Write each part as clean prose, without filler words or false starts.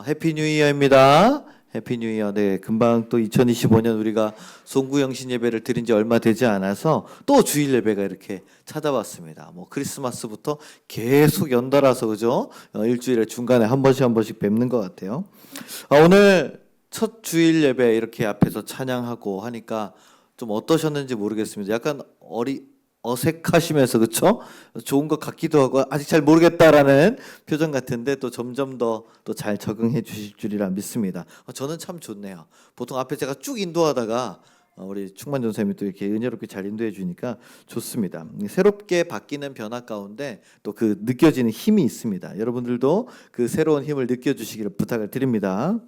해피 뉴 이어입니다. 해피 뉴 이어. 네, 금방 또 2025년 우리가 송구영신 예배를 드린 지 얼마 되지 않아서 또 주일 예배가 이렇게 찾아왔습니다. 뭐 크리스마스부터 계속 연달아서 그죠? 일주일에 중간에 한 번씩 뵙는 것 같아요. 오늘 첫 주일 예배 이렇게 앞에서 찬양하고 하니까 좀 어떠셨는지 모르겠습니다. 약간 어색하시면서 그쵸? 좋은 것 같기도 하고 아직 잘 모르겠다라는 표정 같은데 또 점점 더 또 잘 적응해 주실 줄이라 믿습니다. 저는 참 좋네요. 보통 앞에 제가 쭉 인도하다가 우리 충만전 선생님이 또 이렇게 은혜롭게 잘 인도해 주니까 좋습니다. 새롭게 바뀌는 변화 가운데 또 그 느껴지는 힘이 있습니다. 여러분들도 그 새로운 힘을 느껴주시기를 부탁을 드립니다.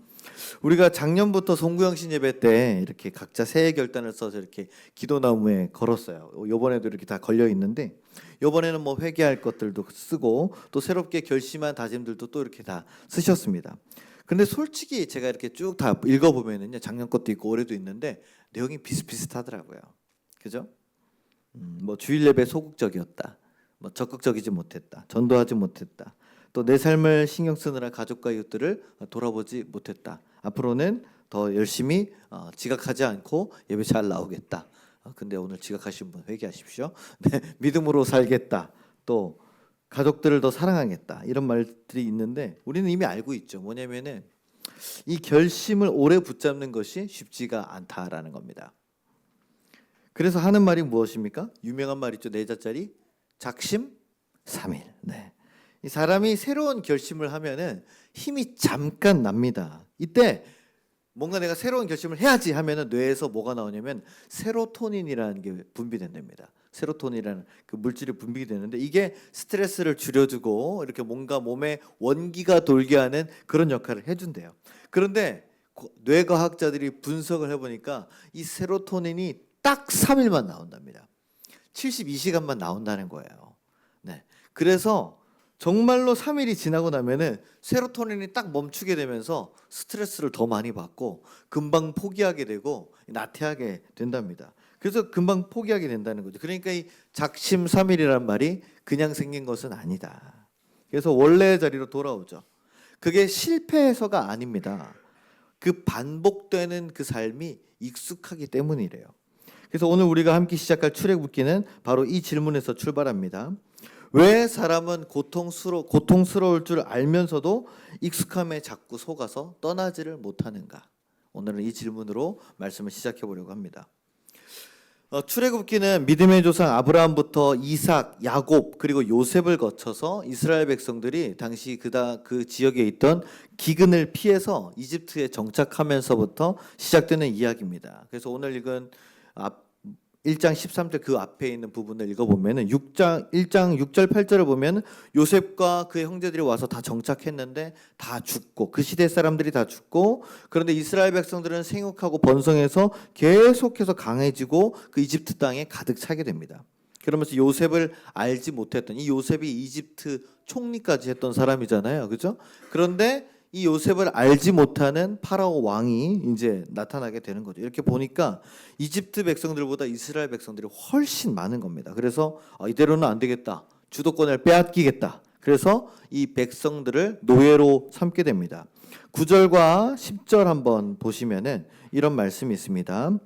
우리가 작년부터 송구영신 예배 때 이렇게 각자 새해 결단을 써서 이렇게 기도나무에 걸었어요. 이번에도 이렇게 다 걸려 있는데 이번에는 뭐 회개할 것들도 쓰고 또 새롭게 결심한 다짐들도 또 이렇게 다 쓰셨습니다. 근데 솔직히 제가 이렇게 쭉 다 읽어보면은요, 작년 것도 있고 올해도 있는데 내용이 비슷비슷하더라고요. 그죠? 뭐 주일 예배 소극적이었다, 뭐 적극적이지 못했다, 전도하지 못했다, 또 내 삶을 신경 쓰느라 가족과 이웃들을 돌아보지 못했다. 앞으로는 더 열심히 지각하지 않고 예배 잘 나오겠다. 근데 오늘 지각하신 분 회개하십시오. 네, 믿음으로 살겠다. 또 가족들을 더 사랑하겠다. 이런 말들이 있는데 우리는 이미 알고 있죠. 뭐냐면은 이 결심을 오래 붙잡는 것이 쉽지가 않다라는 겁니다. 그래서 하는 말이 무엇입니까? 유명한 말 있죠. 4자짜리 작심삼일. 네. 이 사람이 새로운 결심을 하면은 힘이 잠깐 납니다. 이때 뭔가 내가 새로운 결심을 해야지 하면은 뇌에서 뭐가 나오냐면 세로토닌이라는 게 분비된답니다. 세로토닌이라는 그 물질이 분비되는데 이게 스트레스를 줄여주고 이렇게 뭔가 몸에 원기가 돌게 하는 그런 역할을 해준대요. 그런데 뇌과학자들이 분석을 해보니까 이 세로토닌이 딱 3일만 나온답니다. 72시간만 나온다는 거예요. 네. 그래서 정말로 3일이 지나고 나면은 세로토닌이 딱 멈추게 되면서 스트레스를 더 많이 받고 금방 포기하게 되고 나태하게 된답니다. 그래서 금방 포기하게 된다는 거죠. 그러니까 이 작심삼일이란 말이 그냥 생긴 것은 아니다. 그래서 원래의 자리로 돌아오죠. 그게 실패해서가 아닙니다. 그 반복되는 그 삶이 익숙하기 때문이래요. 그래서 오늘 우리가 함께 시작할 출애굽기는 바로 이 질문에서 출발합니다. 왜 사람은 고통스러울 줄 알면서도 익숙함에 자꾸 속아서 떠나지를 못하는가? 오늘은 이 질문으로 말씀을 시작해 보려고 합니다. 출애굽기는 믿음의 조상 아브라함부터 이삭, 야곱 그리고 요셉을 거쳐서 이스라엘 백성들이 당시 그 지역에 있던 기근을 피해서 이집트에 정착하면서부터 시작되는 이야기입니다. 그래서 오늘 읽은 1장 13절 그 앞에 있는 부분을 읽어보면 1장 6절 8절을 보면 요셉과 그의 형제들이 와서 다 정착했는데 다 죽고 그 시대 사람들이 다 죽고 그런데 이스라엘 백성들은 생육하고 번성해서 계속해서 강해지고 그 이집트 땅에 가득 차게 됩니다. 그러면서 요셉을 알지 못했던 이 요셉이 이집트 총리까지 했던 사람이잖아요. 그죠? 그런데 이 요셉을 알지 못하는 파라오 왕이 이제 나타나게 되는 거죠. 이렇게 보니까 이집트 백성들보다 이스라엘 백성들이 훨씬 많은 겁니다. 그래서 이대로는 안 되겠다. 주도권을 빼앗기겠다. 그래서 이 백성들을 노예로 삼게 됩니다. 9절과 10절 한번 보시면은 이런 말씀이 있습니다.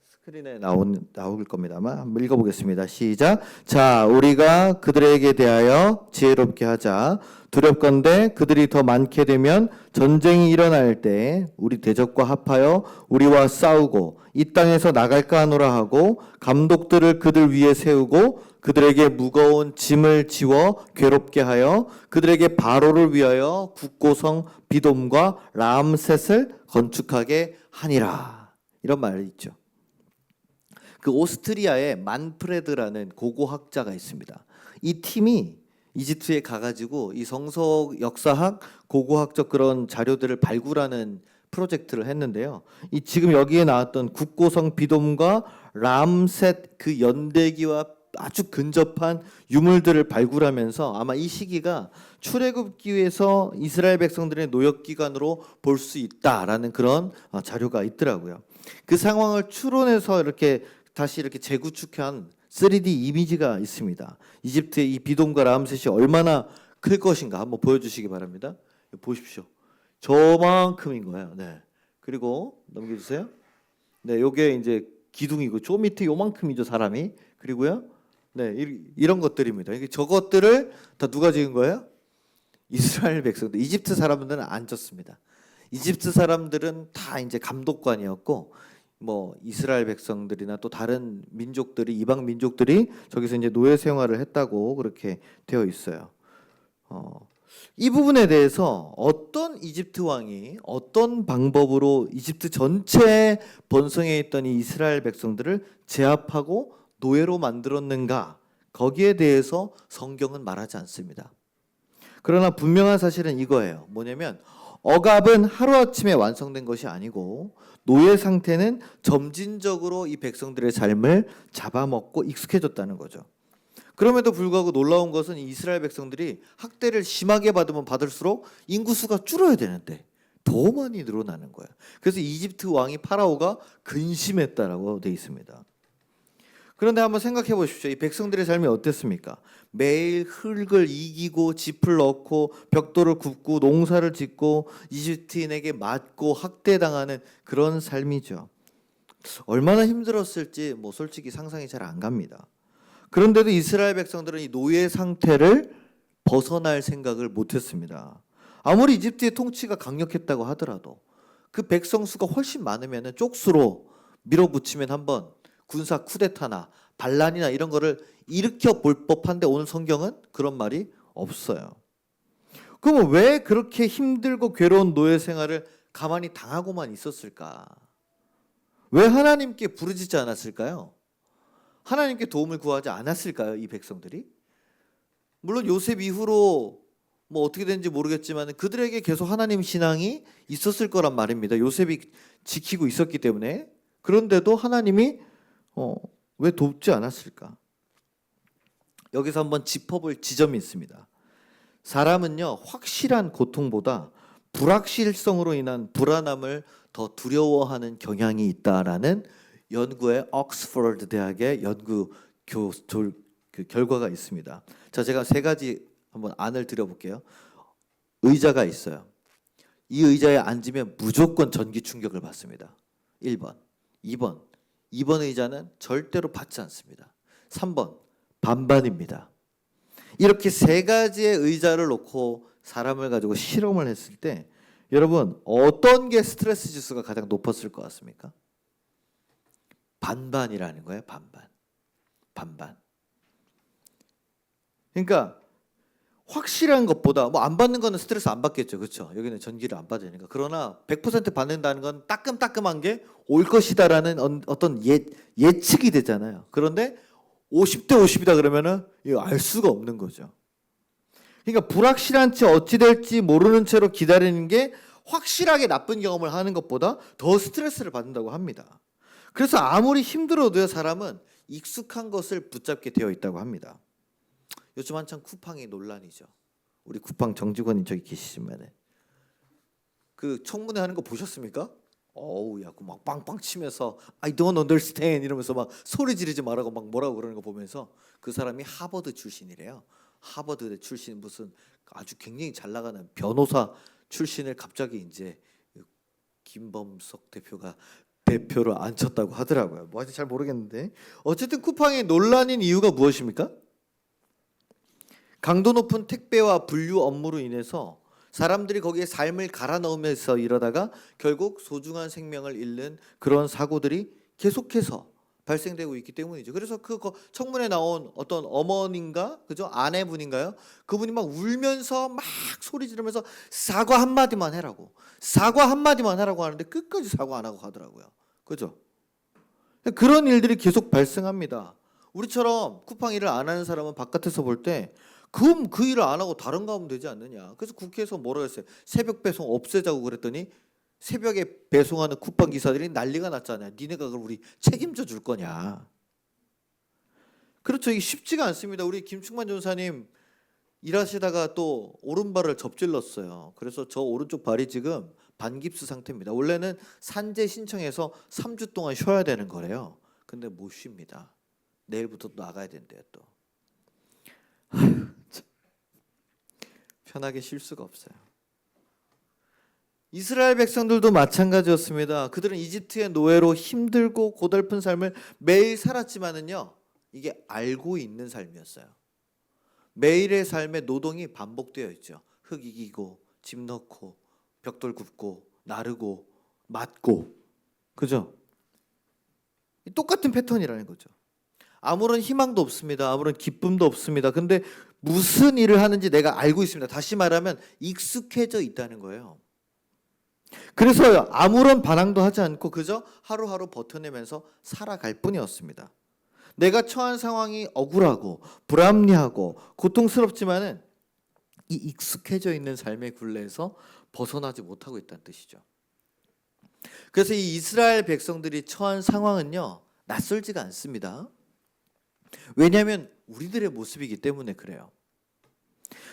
스크린에 나올 겁니다. 아마 한번 읽어보겠습니다. 시작. 자, 우리가 그들에게 대하여 지혜롭게 하자. 두렵건대 그들이 더 많게 되면 전쟁이 일어날 때 우리 대적과 합하여 우리와 싸우고 이 땅에서 나갈까 하노라 하고 감독들을 그들 위에 세우고 그들에게 무거운 짐을 지워 괴롭게 하여 그들에게 바로를 위하여 국고성 비돔과 람셋을 건축하게 하니라. 이런 말이 있죠. 그 오스트리아에 만프레드라는 고고학자가 있습니다. 이 팀이 이집트에 가가지고 이 성서 역사학 고고학적 그런 자료들을 발굴하는 프로젝트를 했는데요. 이 지금 여기에 나왔던 국고성 비돔과 람셋 그 연대기와 아주 근접한 유물들을 발굴하면서 아마 이 시기가 출애굽기에서 이스라엘 백성들의 노역 기간으로 볼 수 있다라는 그런 자료가 있더라고요. 그 상황을 추론해서 이렇게 다시 이렇게 재구축한 3D 이미지가 있습니다. 이집트의 이 비돔과 람셋이 얼마나 클 것인가 한번 보여주시기 바랍니다. 보십시오. 저만큼인 거예요. 네. 그리고 넘겨주세요. 네, 요게 이제 기둥이고 저 밑에 요만큼이죠 사람이. 그리고요, 네, 이런 것들입니다. 이게 저것들을 다 누가 지은 거예요? 이스라엘 백성들. 이집트 사람들은 안 졌습니다. 이집트 사람들은 다 이제 감독관이었고, 뭐 이스라엘 백성들이나 또 다른 민족들이, 이방 민족들이 저기서 이제 노예 생활을 했다고 그렇게 되어 있어요. 이 부분에 대해서 어떤 이집트 왕이 어떤 방법으로 이집트 전체에 번성해 있던 이 이스라엘 백성들을 제압하고 노예로 만들었는가, 거기에 대해서 성경은 말하지 않습니다. 그러나 분명한 사실은 이거예요. 뭐냐면 억압은 하루아침에 완성된 것이 아니고 노예 상태는 점진적으로 이 백성들의 삶을 잡아먹고 익숙해졌다는 거죠. 그럼에도 불구하고 놀라운 것은 이스라엘 백성들이 학대를 심하게 받으면 받을수록 인구수가 줄어야 되는데 더 많이 늘어나는 거예요. 그래서 이집트 왕이 파라오가 근심했다라고 돼 있습니다. 그런데 한번 생각해 보십시오. 이 백성들의 삶이 어땠습니까? 매일 흙을 이기고 짚을 넣고 벽돌을 굽고 농사를 짓고 이집트인에게 맞고 학대당하는 그런 삶이죠. 얼마나 힘들었을지 뭐 솔직히 상상이 잘 안 갑니다. 그런데도 이스라엘 백성들은 이 노예 상태를 벗어날 생각을 못했습니다. 아무리 이집트의 통치가 강력했다고 하더라도 그 백성 수가 훨씬 많으면 쪽수로 밀어붙이면 한번 군사 쿠데타나 반란이나 이런 거를 일으켜 볼 법한데 오늘 성경은 그런 말이 없어요. 그러면 왜 그렇게 힘들고 괴로운 노예 생활을 가만히 당하고만 있었을까? 왜 하나님께 부르짖지 않았을까요? 하나님께 도움을 구하지 않았을까요? 이 백성들이? 물론 요셉 이후로 뭐 어떻게 된지 모르겠지만 그들에게 계속 하나님 신앙이 있었을 거란 말입니다. 요셉이 지키고 있었기 때문에. 그런데도 하나님이 왜 돕지 않았을까? 여기서 한번 짚어볼 지점이 있습니다. 사람은요, 확실한 고통보다 불확실성으로 인한 불안함을 더 두려워하는 경향이 있다라는 연구의 옥스퍼드 대학의 연구 결과가 있습니다. 자, 제가 세 가지 한번 안을 드려볼게요. 의자가 있어요. 이 의자에 앉으면 무조건 전기 충격을 받습니다. 1번. 2번. 2번 의자는 절대로 받지 않습니다. 3번. 반반입니다. 이렇게 세 가지의 의자를 놓고 사람을 가지고 실험을 했을 때 여러분 어떤 게 스트레스 지수가 가장 높았을 것 같습니까? 반반이라는 거예요. 반반. 그러니까 확실한 것보다 뭐 안 받는 거는 스트레스 안 받겠죠. 그렇죠? 여기는 전기를 안 받으니까. 그러나 100% 받는다는 건 따끔따끔한 게 올 것이다라는 어떤 예측이 되잖아요. 그런데 50대 50이다 그러면은 이거 알 수가 없는 거죠. 그러니까 불확실한 채 어찌 될지 모르는 채로 기다리는 게 확실하게 나쁜 경험을 하는 것보다 더 스트레스를 받는다고 합니다. 그래서 아무리 힘들어도요, 사람은 익숙한 것을 붙잡게 되어 있다고 합니다. 요즘 한창 쿠팡이 논란이죠. 우리 쿠팡 정직원님 저기 계시지만 그 청문회 하는 거 보셨습니까? 어우, 야, 막 빵빵 치면서 I don't understand 이러면서 막 소리 지르지 말라고 막 뭐라고 그러는 거 보면서 그 사람이 하버드 출신이래요. 하버드 출신 무슨 아주 굉장히 잘 나가는 변호사 출신을 갑자기 이제 김범석 대표가 대표로 앉혔다고 하더라고요. 뭐 하여튼 잘 모르겠는데 어쨌든 쿠팡의 논란인 이유가 무엇입니까? 강도 높은 택배와 분류 업무로 인해서 사람들이 거기에 삶을 갈아 넣으면서 이러다가 결국 소중한 생명을 잃는 그런 사고들이 계속해서 발생되고 있기 때문이죠. 그래서 그 청문회 나온 어떤 어머니인가, 그죠? 아내분인가요? 그분이 막 울면서 막 소리 지르면서 사과 한마디만 해라고. 사과 한마디만 하라고 하는데 끝까지 사과 안 하고 가더라고요. 그죠? 그런 일들이 계속 발생합니다. 우리처럼 쿠팡 일을 안 하는 사람은 바깥에서 볼 때 그럼 그 일을 안 하고 다른 거 하면 되지 않느냐. 그래서 국회에서 뭐라 했어요? 새벽 배송 없애자고 그랬더니 새벽에 배송하는 쿠팡 기사들이 난리가 났잖아요. 니네가 그걸 우리 책임져 줄 거냐. 그렇죠. 이게 쉽지가 않습니다. 우리 김충만 전사님 일하시다가 또 오른발을 접질렀어요. 그래서 저 오른쪽 발이 지금 반깁스 상태입니다. 원래는 산재 신청해서 3주 동안 쉬어야 되는 거래요. 근데 못 쉽니다. 내일부터 또 나가야 된대요 또. 편하게 쉴 수가 없어요. 이스라엘 백성들도 마찬가지였습니다. 그들은 이집트의 노예로 힘들고 고달픈 삶을 매일 살았지만은요, 이게 알고 있는 삶이었어요. 매일의 삶의 노동이 반복되어 있죠. 흙 이기고, 집 넣고, 벽돌 굽고, 나르고, 맞고, 그죠? 똑같은 패턴이라는 거죠. 아무런 희망도 없습니다. 아무런 기쁨도 없습니다. 근데 무슨 일을 하는지 내가 알고 있습니다. 다시 말하면 익숙해져 있다는 거예요. 그래서 아무런 반항도 하지 않고 그저 하루하루 버텨내면서 살아갈 뿐이었습니다. 내가 처한 상황이 억울하고 불합리하고 고통스럽지만은 이 익숙해져 있는 삶의 굴레에서 벗어나지 못하고 있다는 뜻이죠. 그래서 이 이스라엘 백성들이 처한 상황은요, 낯설지가 않습니다. 왜냐하면 우리들의 모습이기 때문에 그래요.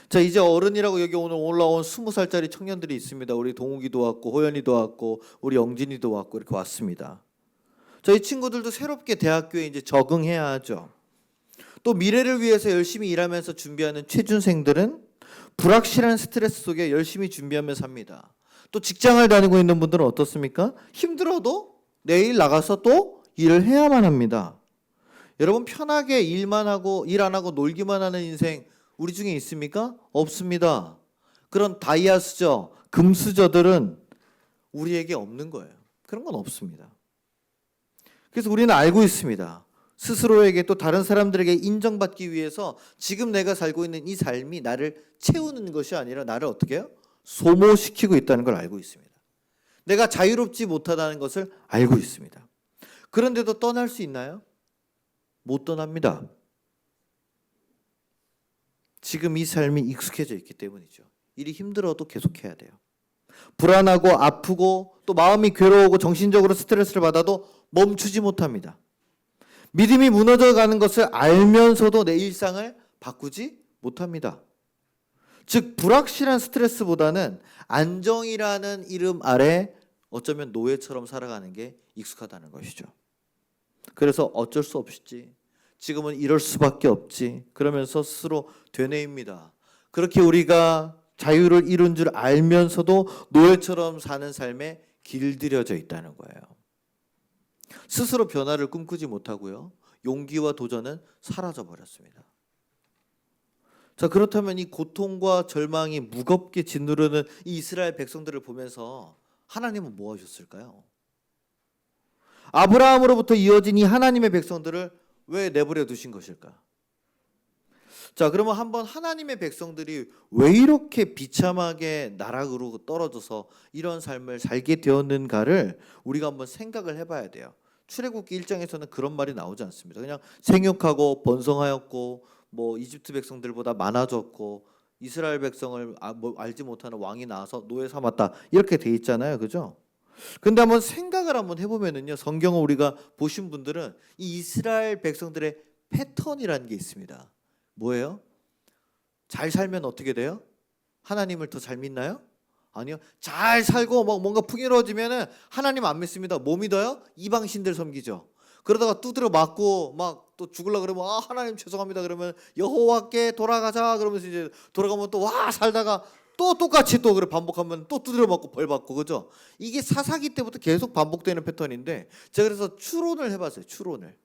자, 이제 어른이라고 여기 오늘 올라온 20살짜리 청년들이 있습니다. 우리 동욱이도 왔고 호연이도 왔고 우리 영진이도 왔고 이렇게 왔습니다. 자, 이 친구들도 새롭게 대학교에 이제 적응해야 하죠. 또 미래를 위해서 열심히 일하면서 준비하는 취준생들은 불확실한 스트레스 속에 열심히 준비하며 삽니다. 또 직장을 다니고 있는 분들은 어떻습니까? 힘들어도 내일 나가서 또 일을 해야만 합니다. 여러분, 편하게 일만 하고 일 안 하고 놀기만 하는 인생 우리 중에 있습니까? 없습니다. 그런 다이아스저, 금수저들은 우리에게 없는 거예요. 그런 건 없습니다. 그래서 우리는 알고 있습니다. 스스로에게 또 다른 사람들에게 인정받기 위해서 지금 내가 살고 있는 이 삶이 나를 채우는 것이 아니라 나를 어떻게 해요? 소모시키고 있다는 걸 알고 있습니다. 내가 자유롭지 못하다는 것을 알고 있습니다. 그런데도 떠날 수 있나요? 못 떠납니다. 지금 이 삶이 익숙해져 있기 때문이죠. 일이 힘들어도 계속해야 돼요. 불안하고 아프고 또 마음이 괴로우고 정신적으로 스트레스를 받아도 멈추지 못합니다. 믿음이 무너져가는 것을 알면서도 내 일상을 바꾸지 못합니다. 즉 불확실한 스트레스보다는 안정이라는 이름 아래 어쩌면 노예처럼 살아가는 게 익숙하다는 것이죠. 그래서 어쩔 수 없지, 지금은 이럴 수밖에 없지 그러면서 스스로 되뇌입니다. 그렇게 우리가 자유를 이룬 줄 알면서도 노예처럼 사는 삶에 길들여져 있다는 거예요. 스스로 변화를 꿈꾸지 못하고요, 용기와 도전은 사라져 버렸습니다. 자, 그렇다면 이 고통과 절망이 무겁게 짓누르는 이 이스라엘 백성들을 보면서 하나님은 뭐 하셨을까요? 아브라함으로부터 이어진 이 하나님의 백성들을 왜 내버려 두신 것일까? 자, 그러면 한번 하나님의 백성들이 왜 이렇게 비참하게 나락으로 떨어져서 이런 삶을 살게 되었는가를 우리가 한번 생각을 해봐야 돼요. 출애굽기 1장에서는 그런 말이 나오지 않습니다. 그냥 생육하고 번성하였고 뭐 이집트 백성들보다 많아졌고 이스라엘 백성을 알지 못하는 왕이 나와서 노예 삼았다 이렇게 돼 있잖아요, 그죠? 근데 한번 생각을 한번 해보면은요, 성경을 우리가 보신 분들은 이 이스라엘 백성들의 패턴이라는 게 있습니다. 뭐예요? 잘 살면 어떻게 돼요? 하나님을 더 잘 믿나요? 아니요. 잘 살고 뭔가 풍요로워지면은 하나님 안 믿습니다. 뭐 믿어요? 이방신들 섬기죠. 그러다가 두드려 맞고 막 또 죽으려 그러면 하나님 죄송합니다 그러면 여호와께 돌아가자 그러면서 이제 돌아가면 또 살다가 또 똑같이 또 그래 반복하면 또 두드려 맞고 벌 받고, 그죠? 이게 사사기 때부터 계속 반복되는 패턴인데 제가 그래서 추론을 해봤어요. 추론을.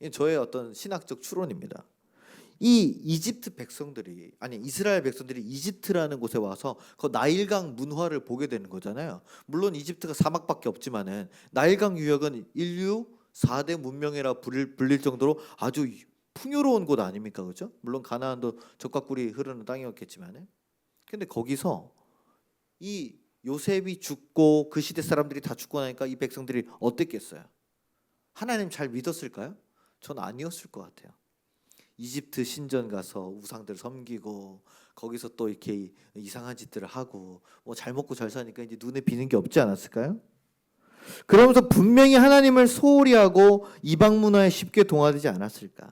이게 저의 어떤 신학적 추론입니다. 이 이집트 백성들이 이스라엘 백성들이 이집트라는 곳에 와서 그 나일강 문화를 보게 되는 거잖아요. 물론 이집트가 사막밖에 없지만은 나일강 유역은 인류 4대 문명이라 불릴 정도로 아주 풍요로운 곳 아닙니까, 그죠? 물론 가나안도 젖과 꿀이 흐르는 땅이었겠지만은. 근데 거기서 이 요셉이 죽고 그 시대 사람들이 다 죽고 나니까 이 백성들이 어땠겠어요? 하나님 잘 믿었을까요? 전 아니었을 것 같아요. 이집트 신전 가서 우상들 섬기고 거기서 또 이렇게 이상한 짓들을 하고 뭐 잘 먹고 잘 사니까 이제 눈에 비는 게 없지 않았을까요? 그러면서 분명히 하나님을 소홀히 하고 이방 문화에 쉽게 동화되지 않았을까?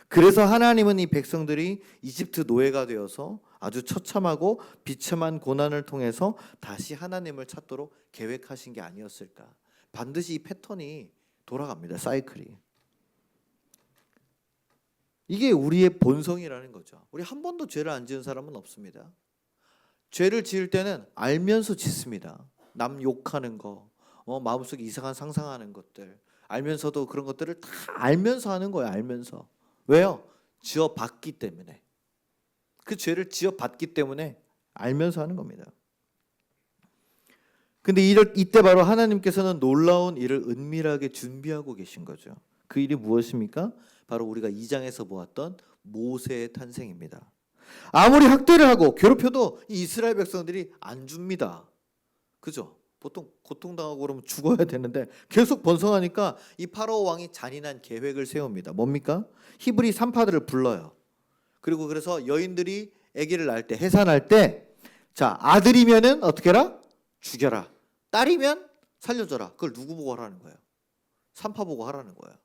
그래서 하나님은 이 백성들이 이집트 노예가 되어서 아주 처참하고 비참한 고난을 통해서 다시 하나님을 찾도록 계획하신 게 아니었을까? 반드시 이 패턴이 돌아갑니다. 사이클이. 이게 우리의 본성이라는 거죠. 우리 한 번도 죄를 안 지은 사람은 없습니다. 죄를 지을 때는 알면서 짓습니다. 남 욕하는 거, 마음속에 이상한 상상하는 것들 알면서도 그런 것들을 다 알면서 하는 거예요. 알면서. 왜요? 지어봤기 때문에. 그 죄를 지어봤기 때문에 알면서 하는 겁니다. 근데 이때 바로 하나님께서는 놀라운 일을 은밀하게 준비하고 계신 거죠. 그 일이 무엇입니까? 바로 우리가 2장에서 보았던 모세의 탄생입니다. 아무리 학대를 하고 괴롭혀도 이 이스라엘 백성들이 안 줍니다. 그죠? 보통 고통당하고 그러면 죽어야 되는데 계속 번성하니까 이 파라오 왕이 잔인한 계획을 세웁니다. 뭡니까? 히브리 산파들을 불러요. 그리고 그래서 여인들이 아기를 낳을 때, 해산할 때, 자, 아들이면은 어떻게 해라? 죽여라. 딸이면 살려줘라. 그걸 누구 보고 하라는 거예요? 산파 보고 하라는 거예요.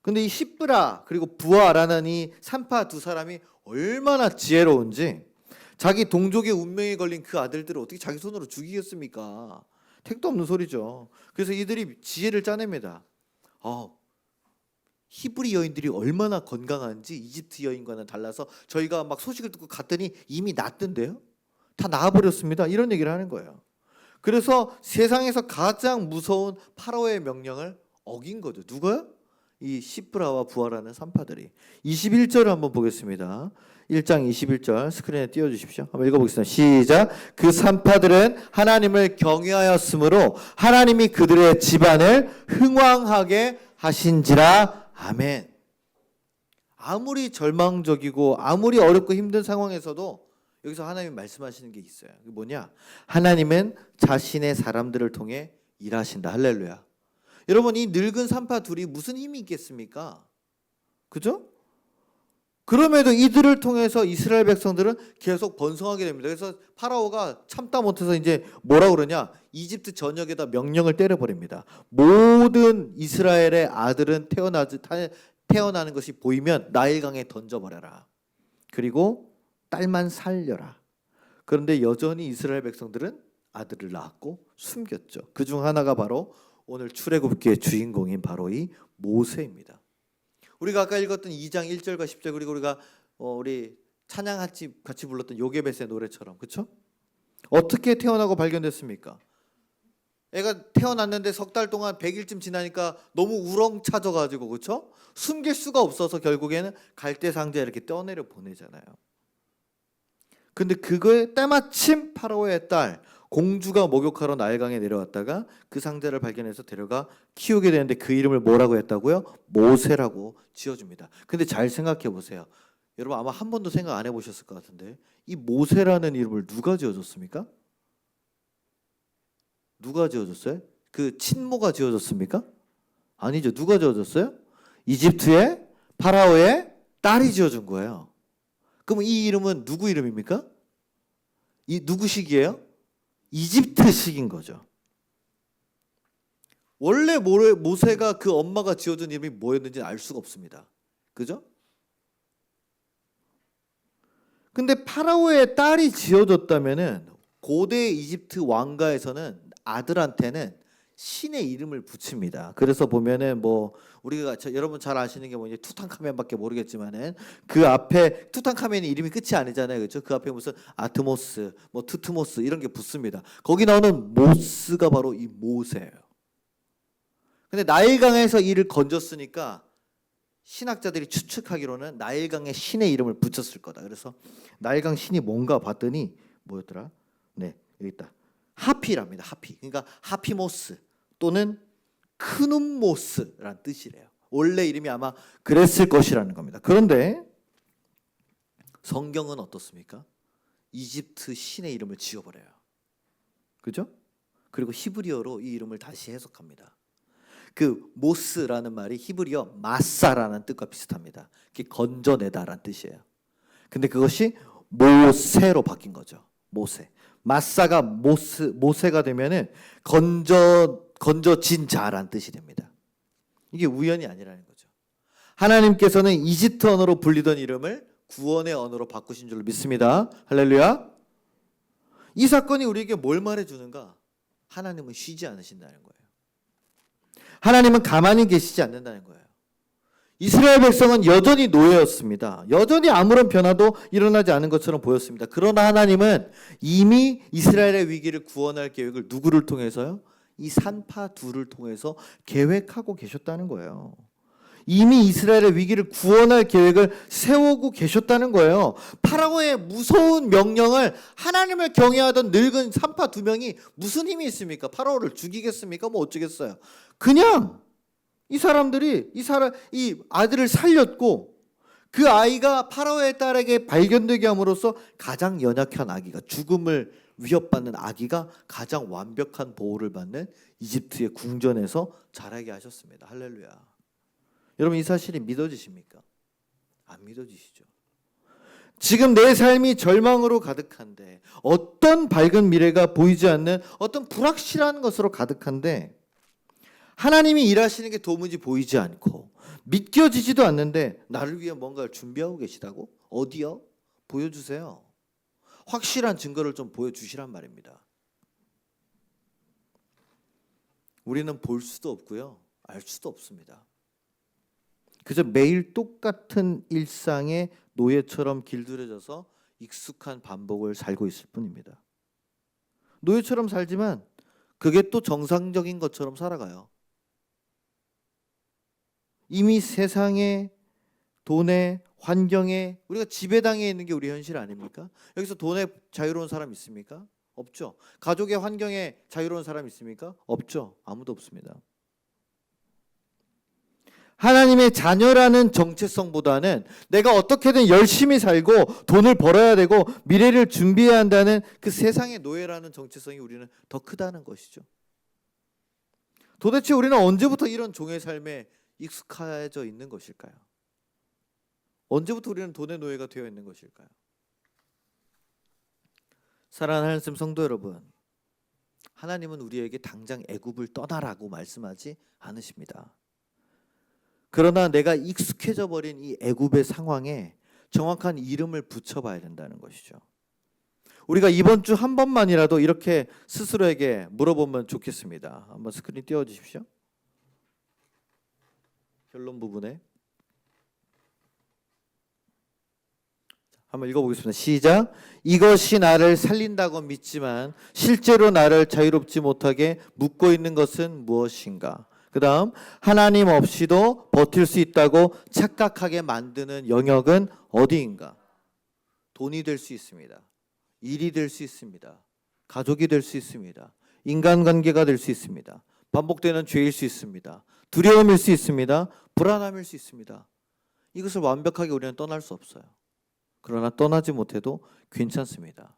근데 이 시브라 그리고 부하라는 이 산파 두 사람이 얼마나 지혜로운지, 자기 동족의 운명에 걸린 그 아들들을 어떻게 자기 손으로 죽이겠습니까? 택도 없는 소리죠. 그래서 이들이 지혜를 짜냅니다. 히브리 여인들이 얼마나 건강한지 이집트 여인과는 달라서 저희가 막 소식을 듣고 갔더니 이미 낫던데요? 다 나아버렸습니다. 이런 얘기를 하는 거예요. 그래서 세상에서 가장 무서운 파라오의 명령을 어긴 거죠. 누가요? 이 시브라와 부하라는 산파들이. 21절을 한번 보겠습니다. 1장 21절 스크린에 띄워주십시오. 한번 읽어보겠습니다. 시작. 그 산파들은 하나님을 경외하였으므로 하나님이 그들의 집안을 흥왕하게 하신지라. 아멘. 아무리 절망적이고 아무리 어렵고 힘든 상황에서도 여기서 하나님이 말씀하시는 게 있어요. 그게 뭐냐? 하나님은 자신의 사람들을 통해 일하신다. 할렐루야. 여러분, 이 늙은 산파 둘이 무슨 힘이 있겠습니까? 그죠? 그럼에도 이들을 통해서 이스라엘 백성들은 계속 번성하게 됩니다. 그래서 파라오가 참다 못해서 이제 뭐라 그러냐? 이집트 전역에다 명령을 때려버립니다. 모든 이스라엘의 아들은 태어나는 것이 보이면 나일강에 던져버려라. 그리고 딸만 살려라. 그런데 여전히 이스라엘 백성들은 아들을 낳았고 숨겼죠. 그중 하나가 바로 오늘 출애굽기의 주인공인 바로 이 모세입니다. 우리가 아까 읽었던 2장 1절과 10절, 그리고 우리가 우리 찬양같이 같이 불렀던 요게벳의 노래처럼, 그렇죠? 어떻게 태어나고 발견됐습니까? 애가 태어났는데 석 달 동안 100일쯤 지나니까 너무 우렁차져가지고, 그렇죠? 숨길 수가 없어서 결국에는 갈대 상자에 이렇게 떠내려 보내잖아요. 근데 그거에 때마침 파라오의 딸 공주가 목욕하러 나일강에 내려왔다가 그 상자를 발견해서 데려가 키우게 되는데 그 이름을 뭐라고 했다고요? 모세라고 지어줍니다. 근데 잘 생각해 보세요. 여러분 아마 한 번도 생각 안 해보셨을 것 같은데 이 모세라는 이름을 누가 지어줬습니까? 누가 지어줬어요? 그 친모가 지어줬습니까? 아니죠. 누가 지어줬어요? 이집트의 파라오의 딸이 지어준 거예요. 그럼 이 이름은 누구 이름입니까? 이 누구식이에요? 이집트식인 거죠. 원래 모세가 그 엄마가 지어준 이름이 뭐였는지 알 수가 없습니다. 그죠? 근데 파라오의 딸이 지어줬다면은 고대 이집트 왕가에서는 아들한테는 신의 이름을 붙입니다. 그래서 보면은 뭐 우리가 여러분 잘 아시는 게 뭐냐, 투탕카멘밖에 모르겠지만은 그 앞에 투탕카멘이 이름이 끝이 아니잖아요, 그렇죠? 그 앞에 무슨 아트모스, 뭐 투트모스 이런 게 붙습니다. 거기 나오는 모스가 바로 이 모세예요. 근데 나일강에서 이를 건졌으니까 신학자들이 추측하기로는 나일강에 신의 이름을 붙였을 거다. 그래서 나일강 신이 뭔가 봤더니 뭐였더라? 네, 여기 있다. 하피랍니다. 하피. 그러니까 하피모스 또는 크눔모스라는 뜻이래요. 원래 이름이 아마 그랬을 것이라는 겁니다. 그런데 성경은 어떻습니까? 이집트 신의 이름을 지어버려요. 그죠? 그리고 히브리어로 이 이름을 다시 해석합니다. 그 모스라는 말이 히브리어 마사라는 뜻과 비슷합니다. 그게 건져내다라는 뜻이에요. 근데 그것이 모세로 바뀐 거죠. 모세. 마사가 모세가 되면은 건져진 자라는 뜻이 됩니다. 이게 우연이 아니라는 거죠. 하나님께서는 이집트 언어로 불리던 이름을 구원의 언어로 바꾸신 줄로 믿습니다. 할렐루야. 이 사건이 우리에게 뭘 말해주는가? 하나님은 쉬지 않으신다는 거예요. 하나님은 가만히 계시지 않는다는 거예요. 이스라엘 백성은 여전히 노예였습니다. 여전히 아무런 변화도 일어나지 않은 것처럼 보였습니다. 그러나 하나님은 이미 이스라엘의 위기를 구원할 계획을 누구를 통해서요? 이 산파 둘을 통해서 계획하고 계셨다는 거예요. 이미 이스라엘의 위기를 구원할 계획을 세우고 계셨다는 거예요. 파라오의 무서운 명령을 하나님을 경외하던 늙은 산파 두 명이 무슨 힘이 있습니까? 파라오를 죽이겠습니까? 뭐 어쩌겠어요. 그냥 이 사람들이 이 아들을 살렸고 그 아이가 파라오의 딸에게 발견되게 함으로써 가장 연약한 아기가, 죽음을 위협받는 아기가 가장 완벽한 보호를 받는 이집트의 궁전에서 자라게 하셨습니다. 할렐루야. 여러분, 이 사실이 믿어지십니까? 안 믿어지시죠? 지금 내 삶이 절망으로 가득한데, 어떤 밝은 미래가 보이지 않는 어떤 불확실한 것으로 가득한데, 하나님이 일하시는 게 도무지 보이지 않고 믿겨지지도 않는데 나를 위해 뭔가를 준비하고 계시다고? 어디요? 보여주세요. 확실한 증거를 좀 보여주시란 말입니다. 우리는 볼 수도 없고요, 알 수도 없습니다. 그저 매일 똑같은 일상의 노예처럼 길들여져서 익숙한 반복을 살고 있을 뿐입니다. 노예처럼 살지만 그게 또 정상적인 것처럼 살아가요. 이미 세상에, 돈에, 환경에 우리가 지배당해 있는 게 우리 현실 아닙니까? 여기서 돈에 자유로운 사람 있습니까? 없죠. 가족의 환경에 자유로운 사람 있습니까? 없죠. 아무도 없습니다. 하나님의 자녀라는 정체성보다는 내가 어떻게든 열심히 살고 돈을 벌어야 되고 미래를 준비해야 한다는 그 세상의 노예라는 정체성이 우리는 더 크다는 것이죠. 도대체 우리는 언제부터 이런 종의 삶에 익숙해져 있는 것일까요? 언제부터 우리는 돈의 노예가 되어 있는 것일까요? 사랑하는 하나님 성도 여러분, 하나님은 우리에게 당장 애굽을 떠나라고 말씀하지 않으십니다. 그러나 내가 익숙해져 버린 이 애굽의 상황에 정확한 이름을 붙여봐야 된다는 것이죠. 우리가 이번 주 한 번만이라도 이렇게 스스로에게 물어보면 좋겠습니다. 한번 스크린 띄워주십시오. 결론 부분에 한번 읽어보겠습니다. 시작. 이것이 나를 살린다고 믿지만 실제로 나를 자유롭지 못하게 묶고 있는 것은 무엇인가? 그 다음, 하나님 없이도 버틸 수 있다고 착각하게 만드는 영역은 어디인가? 돈이 될 수 있습니다. 일이 될 수 있습니다. 가족이 될 수 있습니다. 인간관계가 될 수 있습니다. 반복되는 죄일 수 있습니다. 두려움일 수 있습니다. 불안함일 수 있습니다. 이것을 완벽하게 우리는 떠날 수 없어요. 그러나 떠나지 못해도 괜찮습니다.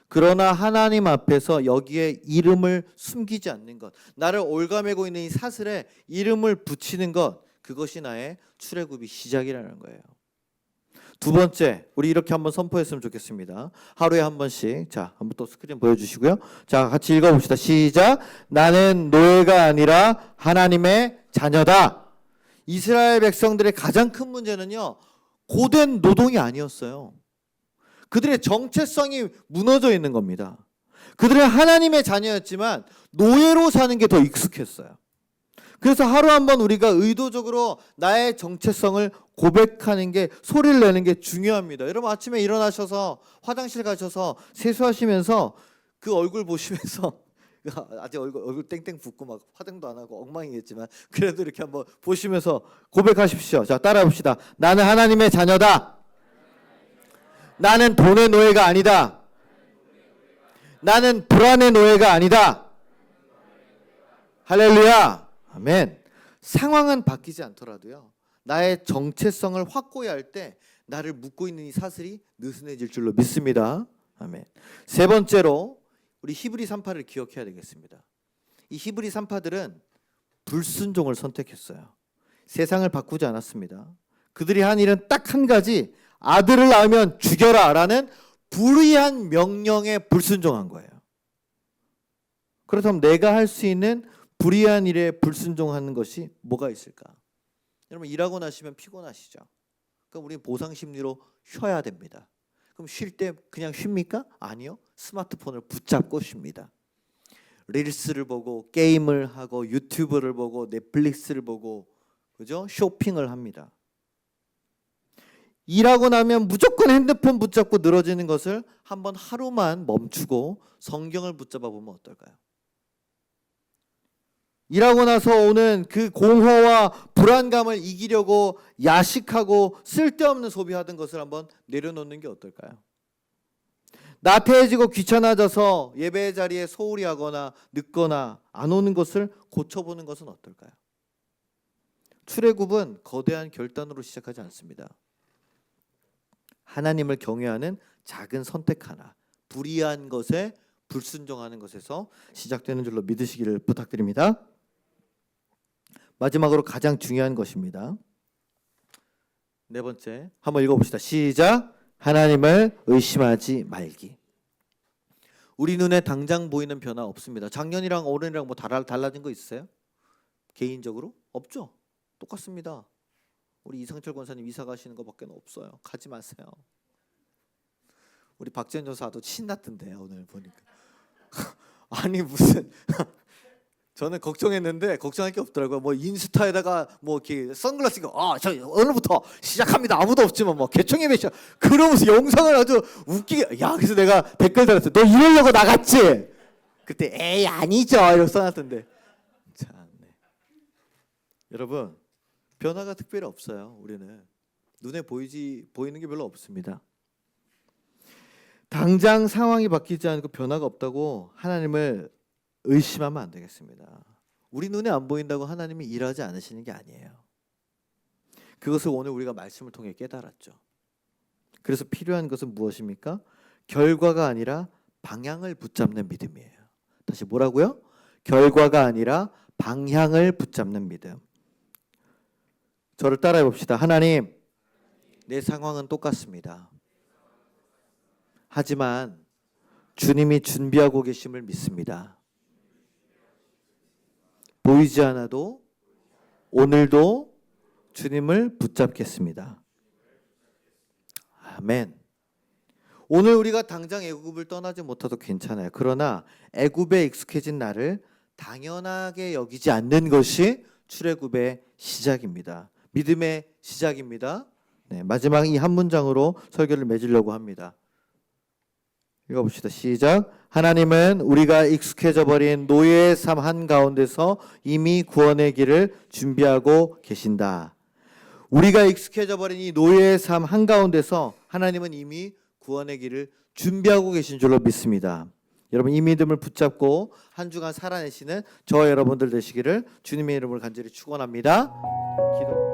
그러나 하나님 앞에서 여기에 이름을 숨기지 않는 것, 나를 올가매고 있는 이 사슬에 이름을 붙이는 것, 그것이 나의 출애굽이 시작이라는 거예요. 두 번째, 우리 이렇게 한번 선포했으면 좋겠습니다. 하루에 한 번씩. 자, 한번 또 스크린 보여주시고요. 자, 같이 읽어봅시다. 시작. 나는 노예가 아니라 하나님의 자녀다. 이스라엘 백성들의 가장 큰 문제는요, 고된 노동이 아니었어요. 그들의 정체성이 무너져 있는 겁니다. 그들은 하나님의 자녀였지만 노예로 사는 게 더 익숙했어요. 그래서 하루 한 번 우리가 의도적으로 나의 정체성을 고백하는 게, 소리를 내는 게 중요합니다. 여러분, 아침에 일어나셔서 화장실 가셔서 세수하시면서 그 얼굴 보시면서 아직 얼굴 땡땡 붓고 막 화장도 안 하고 엉망이겠지만 그래도 이렇게 한번 보시면서 고백하십시오. 자, 따라해 봅시다. 나는 하나님의 자녀다. 나는 돈의 노예가 아니다. 나는 불안의 노예가 아니다. 할렐루야. 아멘. 상황은 바뀌지 않더라도요, 나의 정체성을 확고히 할 때 나를 묶고 있는 이 사슬이 느슨해질 줄로 믿습니다. 아멘. 세 번째로 우리 히브리 산파를 기억해야 되겠습니다. 이 히브리 산파들은 불순종을 선택했어요. 세상을 바꾸지 않았습니다. 그들이 한 일은 딱 한 가지, 아들을 낳으면 죽여라 라는 불의한 명령에 불순종한 거예요. 그렇다면 내가 할 수 있는 불의한 일에 불순종하는 것이 뭐가 있을까? 여러분, 일하고 나시면 피곤하시죠? 그럼 우리 보상 심리로 쉬어야 됩니다. 그럼 쉴 때 그냥 쉽니까? 아니요. 스마트폰을 붙잡고 쉽니다. 릴스를 보고 게임을 하고 유튜브를 보고 넷플릭스를 보고, 그죠? 쇼핑을 합니다. 일하고 나면 무조건 핸드폰 붙잡고 늘어지는 것을 한번 하루만 멈추고 성경을 붙잡아 보면 어떨까요? 일하고 나서 오는 그 공허와 불안감을 이기려고 야식하고 쓸데없는 소비하던 것을 한번 내려놓는 게 어떨까요? 나태해지고 귀찮아져서 예배 자리에 소홀히 하거나 늦거나 안 오는 것을 고쳐보는 것은 어떨까요? 출애굽은 거대한 결단으로 시작하지 않습니다. 하나님을 경외하는 작은 선택 하나, 불의한 것에 불순종하는 것에서 시작되는 줄로 믿으시기를 부탁드립니다. 마지막으로 가장 중요한 것입니다. 네 번째, 한번 읽어봅시다. 시작. 하나님을 의심하지 말기. 우리 눈에 당장 보이는 변화 없습니다. 작년이랑 올해랑 뭐 달라진 거 있어요? 개인적으로? 없죠. 똑같습니다. 우리 이상철 권사님 이사 가시는 거밖에 없어요. 가지 마세요. 우리 박지현 전사도 신났던데 오늘 보니까. 아니 무슨 저는 걱정했는데 걱정할 게 없더라고요. 뭐 인스타에다가 뭐 이렇게 선글라스 끼고 저 오늘부터 시작합니다. 아무도 없지만 뭐 개총 예배 시작. 그러면서 영상을 아주 웃기게 그래서 내가 댓글 달았어요. 너 이러려고 나갔지? 그때 에이 아니죠. 이러고 써놨던데. 참, 네. 여러분 변화가 특별히 없어요. 우리는 눈에 보이는 게 별로 없습니다. 당장 상황이 바뀌지 않고 변화가 없다고 하나님을 의심하면 안 되겠습니다. 우리 눈에 안 보인다고 하나님이 일하지 않으시는 게 아니에요. 그것을 오늘 우리가 말씀을 통해 깨달았죠. 그래서 필요한 것은 무엇입니까? 결과가 아니라 방향을 붙잡는 믿음이에요. 다시 뭐라고요? 결과가 아니라 방향을 붙잡는 믿음. 저를 따라해 봅시다. 하나님, 내 상황은 똑같습니다. 하지만 주님이 준비하고 계심을 믿습니다. 보이지 않아도 오늘도 주님을 붙잡겠습니다. 아멘. 오늘 우리가 당장 애굽을 떠나지 못해도 괜찮아요. 그러나 애굽에 익숙해진 나를 당연하게 여기지 않는 것이 출애굽의 시작입니다. 믿음의 시작입니다. 네, 마지막 이 한 문장으로 설교를 맺으려고 합니다. 읽어봅시다. 시작. 하나님은 우리가 익숙해져 버린 노예의 삶 한가운데서 이미 구원의 길을 준비하고 계신다. 우리가 익숙해져 버린 이 노예의 삶 한가운데서 하나님은 이미 구원의 길을 준비하고 계신 줄로 믿습니다. 여러분 이 믿음을 붙잡고 한 주간 살아내시는 저 여러분들 되시기를 주님의 이름으로 간절히 축원합니다. 기도.